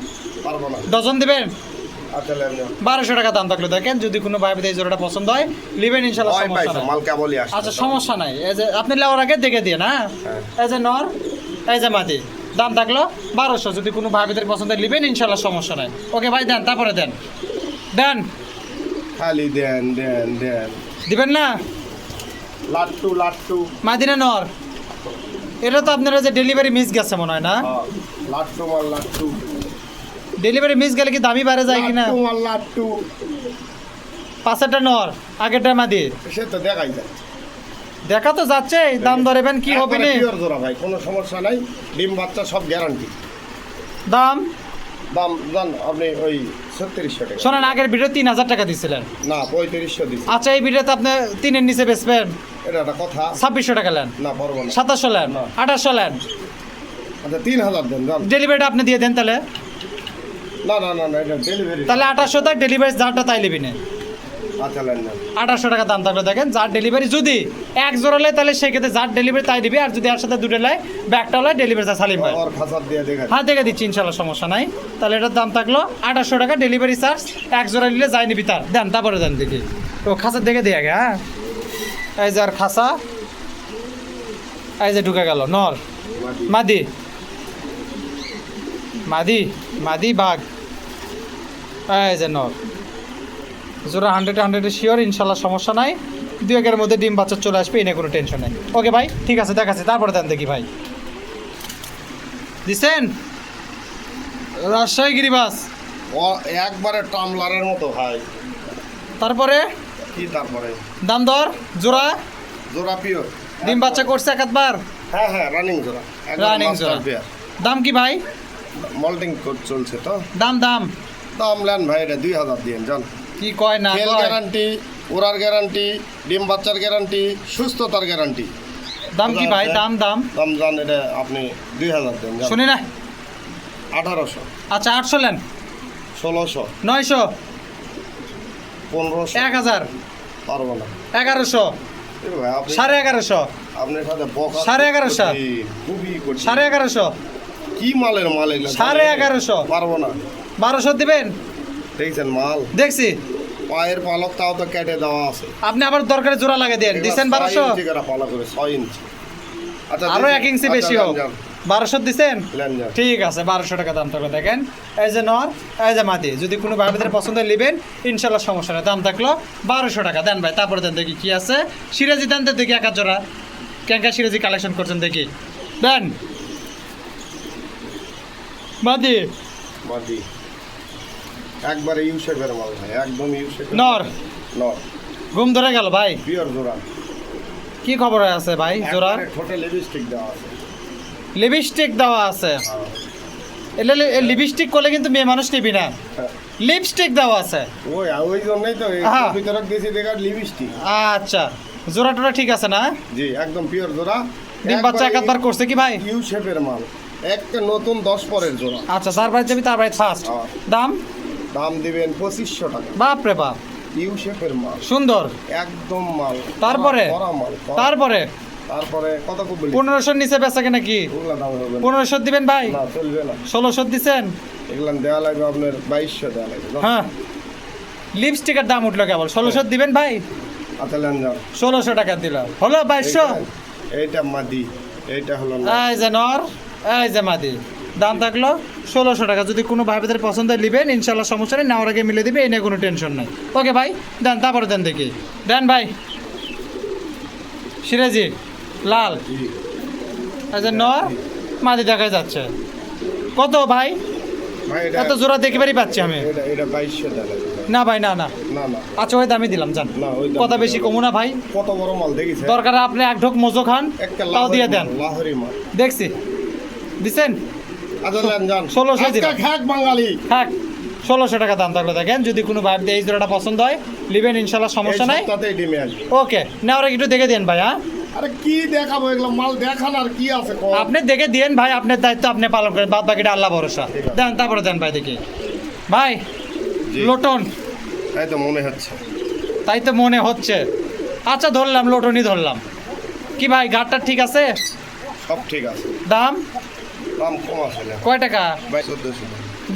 পারবো না। ডজন দিবেন। আচ্ছা লেন যান। 1200 টাকা দাম থাকলো দেখেন, যদি কোনো ভাই এই জোড়াটা পছন্দ হয় লিবেন ইনশাল্লাহ, ওই সমস্যা পাইছো নাই। মাল কেবলই আসছে। আচ্ছা সমস্যা নাই। এই যে আপনি লেওয়ার আগে দেখে দিয়ে না, হ্যাঁ। এই যে নর, এই যে মাদি, দাম থাকলো 1200। যদি কোনো ভাইদের পছন্দ হয় লিবেন ইনশাল্লাহ, সমস্যা নাই। ওকে ভাই দেন, তারপরে দেন। দেন, খালি দেন দেন দেন। দিবেন না? লাট্টু লাট্টু। মাদি না নর? এটা তো আপনারা যে ডেলিভারি মিস গেছে মনে হয় না? হ্যাঁ, লাট্টু মাল লাট্টু। ডেলিভারি মিস গেলে কি দামি বাড়ে যায় কিনা? লাট্টু মাল লাট্টু। পাঁচটা নর, আগেরটা মাদি, সে তো দেখাই যায়। দেখা তো যাচ্ছে। দাম ধরেবেন কি হবে না? পিওর জোড়া ভাই, কোনো সমস্যা নাই। ডিম বাচ্চা সব গ্যারান্টি। দাম দাম জান আপনি ওই 3600 টাকা। শোনেন, আগের ভিডিও 3000 টাকা দিছিলেন। না 3500 দিছি। আচ্ছা এই ভিডিওতে আপনি 3-এর নিচে বেচবেন, এটা একটা কথা। 2600 টাকা লেন, না পারবো না। 2700 লেন, না। 2800 লেন। আচ্ছা 3000 দেন জান। ডেলিভারিটা আপনি দিয়ে দেন তাহলে। না না না না, এটা ডেলিভারি। তাহলে 2800 তাক ডেলিভারি যারটা তাই লিবি না। আচ্ছা লেন দেন। 2800 টাকা দাম থাকলে দেখেন, যার ডেলিভারি যদি এক জোড়া লেয় তাহলে সেক্ষেত্রে যার ডেলিভারি তাই দিবি, আর যদি এর সাথে দুটো লেয় ব্যাগটা লেয় ডেলিভারি চার্জ সালিম ভাই। ওর খাসার দিয়ে দেখা। হ্যাঁ দেখে দিচ্ছি ইনশাল্লাহ, সমস্যা নাই। তাহলে এটার দাম থাকলো 2800 টাকা ডেলিভারি চার্জ, এক জোড়া নিলে যাই নিবি তার। দেন তারপরে দেন দেখি। ও খাঁচা দেখে দিয়ে আগে। হ্যাঁ এই যে আর খাঁচা, এই যে ঢুকে গেল নর, মাদি মাদি মাদি বাঘ, এই যে নর জোড়া 100-100 শিওর ইনশাল্লাহ, সমস্যা নাই। 2-1-এর মধ্যে ডিম বাচ্চা চলে আসবে, এনে কোনো টেনশন নেই। ওকে ভাই ঠিক আছে, দেখাচ্ছি। তারপরে দেন দেখি ভাই। দিছেন রাজশাহী গিরিবাস, ও একবারে টামলারের মতো ভাই। তারপরে কি তারপরে? দাম দর জোড়া, জোড়া পিওর। ডিম বাচ্চা করছে একবার, হ্যাঁ হ্যাঁ, রানিং জোড়া। রানিং জোড়া। দাম কি ভাই? মল্টিং চলছে তো। দাম দাম দাম লেন ভাই, এটা 2000 দিন জান। কি কয় না তেল কয়? গ্যারান্টি, ওরার গ্যারান্টি, ডিম বাচ্চার গ্যারান্টি, সুস্থতার গ্যারান্টি। দাম কি ভাই? দাম দাম দাম জান, এটা আপনি 2000 দেন জান। শুনি না। 1800, আচ্ছা 800 লেন, 1600, 900, 1500। 1000, পারবো না। 1100, এ ভাই, আপনি 1150, আপনার সাথে বকা 1150, খুবই কঠিন। 1150, কি মালের মাল এগুলো? 1150, পারবো না। 1200 দিবেন। দেখছেন মাল, দেখছি পায়ের পালক তাও তো কেটে দেওয়া আছে। আপনি আবার দরকারে জোড়া লাগে দেন। দিছেন 1200, 6 ইঞ্চি করে পালা করে, 6 ইঞ্চি। আচ্ছা আরো দিছি। 1 ইঞ্চি আচ্ছা, বেশি লেন হোক। যান, 1200 দিছেন, লেন যান। ঠিক আছে। 1200 টাকা দাম থাকলো দেখেন। এই যে নর, এই যে মাদি, যদি কোনো ভাইদের পছন্দ হয় নেবেন ইনশাল্লাহ, সমস্যা নেই। দাম থাকলো 1200 টাকা। দেন ভাই, তারপরে দেন দেখি কি আছে। সিরাজি দেন তো দেখি, একা জোড়া ক্যাঙ্কা সিরাজি কালেকশন করছেন দেখি। দেন মাদি, বাদি একবারে ইউসেফের মাল ভাই, একদম ইউসেফের। নর, নর ঘুম ধরে গেল ভাই। পিওর জোড়া। কি খবর আছে ভাই জোড়ার? একবারে ঠোঁটে লিপস্টিক দেওয়া আছে। লিপস্টিক দেওয়া আছে। এলে লিপস্টিক করলে কিন্তু মেয়ে মানুষ নিবি না, হ্যাঁ। লিপস্টিক দেওয়া আছে। ওই ওই জন্যই তো এই হ্যাঁ। ভিতরে দিয়েছি দেখার লিপস্টিক। আচ্ছা জোড়া টোড়া ঠিক আছে না? জি একদম পিওর জোড়া। ডিম বাচ্চা একবার করছে কি ভাই? ইউসেফের মাল, একটা নতুন 10 পরের জোড়া। আচ্ছা যার বাড়ি যাবি তার বাড়ি ফার্স্ট। হ্যাঁ। দাম দাম দিবেন 2500 টাকা। বাপ রে বাপ, ইউসেফের মাল, সুন্দর। একদম মাল। তারপরে করা মাল, করা। তারপরে তারপরে কত বলি? 1500 নিচে বেচা কেনা কি? ওগুলা দাম হবে না। 1500 দিবেন ভাই? না চলবে না। 1600 দিছেন? এগুলা দেওয়া লাগবে আপনার 2200 দেওয়া লাগবে। হ্যাঁ লিপস্টিকের দাম উঠলো কেবল 1600 দিবেন ভাই, আচ্ছা লেন যান 1600 টাকা দিল, হলো 2200। এইটা মাদি, এইটা হলো না। এই যে নর, এই যে মাদি, দাম থাকলো 1600 টাকা। যদি কোনো ভাই বোনের পছন্দ হয় নেবেন, ইনশাল্লাহ সমস্যা নেই, নেওয়ার আগে মিলে দিবে, এই নিয়ে কোনো টেনশন নাই। ওকে ভাই দেন, তারপরে দেন দেখি, দেন ভাই। সিরাজি লাল, জি এই যে নর মাদি দেখা যাচ্ছে, কত ভাই? ভাই এটা এত জোড়া দেখবারই পাচ্ছি আমি। এটা 2200 টাকা ভাই। না ভাই, না না, না না, আচ্ছা ওই দামই দিলাম, জান না, ওই দাম কথা বেশি দিলাম। কমু না ভাই, কত বড় মাল দেখিস? দরকার আপনি এক ঢোক মজো খান, একটা তাও দিয়ে দেন। লাহোরি মাল। দেখছি দিছেন, আচ্ছা লেন যান 1600 দিলাম। আজকে খাক বাঙালি। থাক 1600 টাকা দাম থাকলে দেখেন, যদি কোনো ভাই এই জোড়াটা পছন্দ হয় নেবেন, ইনশাল্লাহ সমস্যা নাই। তাতেই ডিমে আসবে। ওকে, নেওয়ার আগে একটু দেখে দেন ভাই। হ্যাঁ আরে কি দেখাবো, এগুলো মাল দেখান আর কি আছে কম? আপনি দেখে দিয়েন ভাই, আপনার দায়িত্ব আপনি পালন করেন, বাদ বাকিটা আল্লাহ ভরসা। ঠিক আছে। দেন তারপরে দেন ভাই দেখি। ভাই জি। লোটন, তাই তো মনে হচ্ছে। তাই তো মনে হচ্ছে। আচ্ছা ধরলাম, লোটনই ধরলাম। কি ভাই গাড়টা ঠিক আছে? সব ঠিক আছে, দাম দাম কম আছে না কয় টাকা? ভাই 1400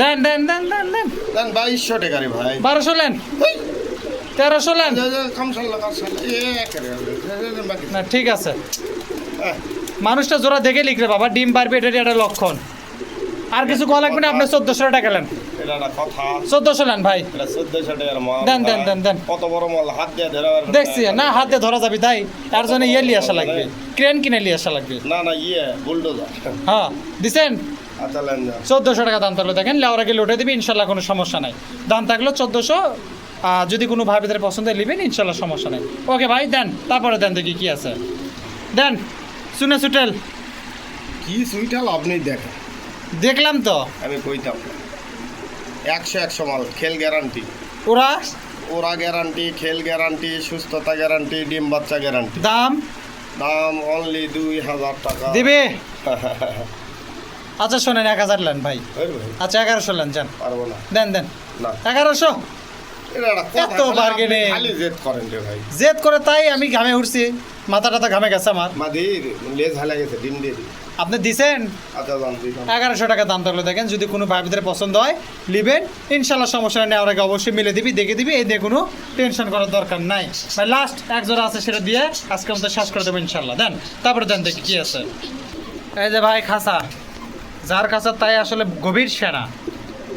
দেন দেন দেন দেন দেন, দেন 2200 টাকা রে ভাই। 1200 লেন, 1300 লেন। কমসাল লাগা বাকি না ঠিক আছে, হ্যাঁ, মানুষটা জোড়া দেখে লিখলে বাবা, ডিম পারবে, এটারই একটা লক্ষণ। আর কিছু কল লাগবে না, আপনি 1400 টাকা লেন, এটা একটা কথা। 1400 লেন ভাই। এটা 1400 টাকার মাল। দেন, দেন, দেন, দেন। কত বড় মাল, হাত দিয়ে ধরা পারবে দেখছি না, হাত দিয়ে ধরা যাবে তাই, তার জন্য ইয়ে নিয়ে আসা লাগবে, ক্রেন কিনে নিয়ে আসা লাগবে। না না, বুলডোজার। হ্যাঁ দিছেন, আচ্ছা লেন যান 1400 টাকা দাম থাকলো দেখেন, লেওয়ার আগে লোটে দিবি, ইনশাল্লাহ কোনো সমস্যা নাই। দাম থাকলো 1400, যদি কোনো ভাই ভিতরে পছন্দ হয় নেবেন, ইনশাল্লাহ সমস্যা নাই। ওকে ভাই দেন, তারপরে দেন দেখি কি আছে। দেন শুনে সুটেল, কি সুইটাল আপনি দেখেন, দেখলাম তো। আমি কইতাম 100 মাল, খেল গ্যারান্টি, ওরা ওরা গ্যারান্টি, খেল গ্যারান্টি, সুস্থতা গ্যারান্টি, ডিম বাচ্চা গ্যারান্টি। দাম দাম অনলি 2000 টাকা দিবে। আচ্ছা শোনেন, 1000 লেন ভাই। ওই ভাই, আচ্ছা 1100 লেন, যান পারবো না। দেন দেন, না 1100। এটা একটা কথা, এত খালি bargaining। আপনি খালি জেদ করেন রে ভাই। জেদ করে তাই আমি ঘামে উঠছি, মাথা টাথা ঘামে গেছে আমার। মাদির লেজ হালা গেছে, ডিম দিয়ে দিই। আপনি দিছেন আচ্ছা জান দিলাম। 1100 টাকা দাম থাকলে দেখেন, যদি কোনো ভাই ভিতরে পছন্দ হয় নেবেন, ইনশাল্লাহ সমস্যা নেই, নেওয়ার আগে অবশ্যই মিলে দিবি, দেখে দিবি, এই নিয়ে কোনো টেনশন করার দরকার নাই ভাই। লাস্ট এক জোড়া আছে, সেটা দিয়ে আজকে আমাদের শেষ করে দেবো ইনশাল্লাহ। দেন তারপরে দেন দেখি কি আছে। এই যে ভাই খাসা, যার খাসা তাই আসলে গভীর সেনা,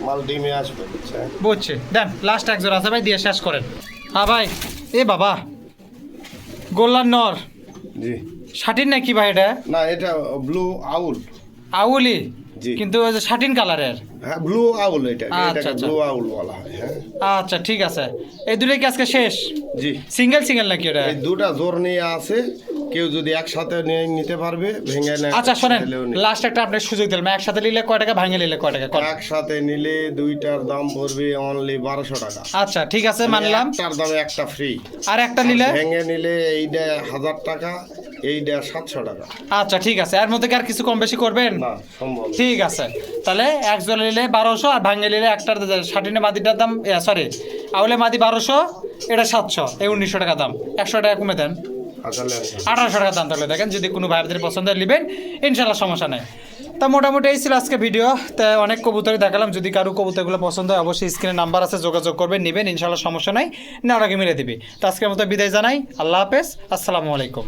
মাল ডিমে আসবে, বুঝছেন? বুঝছি। দেন লাস্ট এক জোড়া আছে ভাই, দিয়ে শেষ করেন। হ্যাঁ ভাই, এ বাবা গোল্লার নর, জি শাটিন নাকি ভাই এটা? না, এটা ব্লু আউল। আউলি, জি। কিন্তু ওই যে শাটিন কালারের। হ্যাঁ ব্লু আউল, এটা আচ্ছা, এটাকে আচ্ছা। ব্লু আউল বলা হয়। হ্যাঁ আচ্ছা ঠিক আছে, এই দুটোই কি আজকে শেষ? জি, সিঙ্গেল সিঙ্গেল নাকি এটা? এই দুটা জোর নিয়ে আছে, কেউ যদি একসাথে নিয়ে নিতে পারবে, ভেঙে নেয়। আচ্ছা শোনেন, নিলেও নিতে। লাস্ট একটা আপনার সুযোগ দিলাম, একসাথে নিলে কয় টাকা, ভাঙে নিলে কয় টাকা? একসাথে নিলে দুইটার দাম পড়বে অনলি 1200 টাকা। আচ্ছা ঠিক আছে, মানলাম। একটার দামে একটা ফ্রি। আর একটা নিলে? ভেঙে নিলে এইটা 1000 টাকা, এইটা 700 টাকা। আচ্ছা ঠিক আছে, এর মধ্যে কি আর কিছু কম বেশি করবেন? না সম্ভব না। ঠিক আছে, তাহলে এক জোড়া নিলে 1200, আর ভাঙে নিলে একটার শাটিনে মাদিটার দাম, সরি আউলে মাদি 1200, এটা 700, এই 1900 টাকা দাম, 100 টাকা কমে দেন, আচ্ছা লেন। 1800 টাকা দাম থাকলে দেখেন, যদি কোনো ভাইদের পছন্দ হয় নেবেন, ইনশাল্লাহ সমস্যা নেই। তা মোটামুটি এই ছিল আজকে ভিডিও। তা অনেক কবুতরই দেখালাম, যদি কারো কবুতরগুলো পছন্দ হয় অবশ্যই স্ক্রিনে নাম্বার আছে, যোগাযোগ করবেন, নেবেন, ইনশাল্লাহ সমস্যা নাই, নেওয়ার আগে মিলে দিবি। তো আজকের মতো বিদায় জানাই, আল্লাহ হাফেজ, আসসালামু আলাইকুম।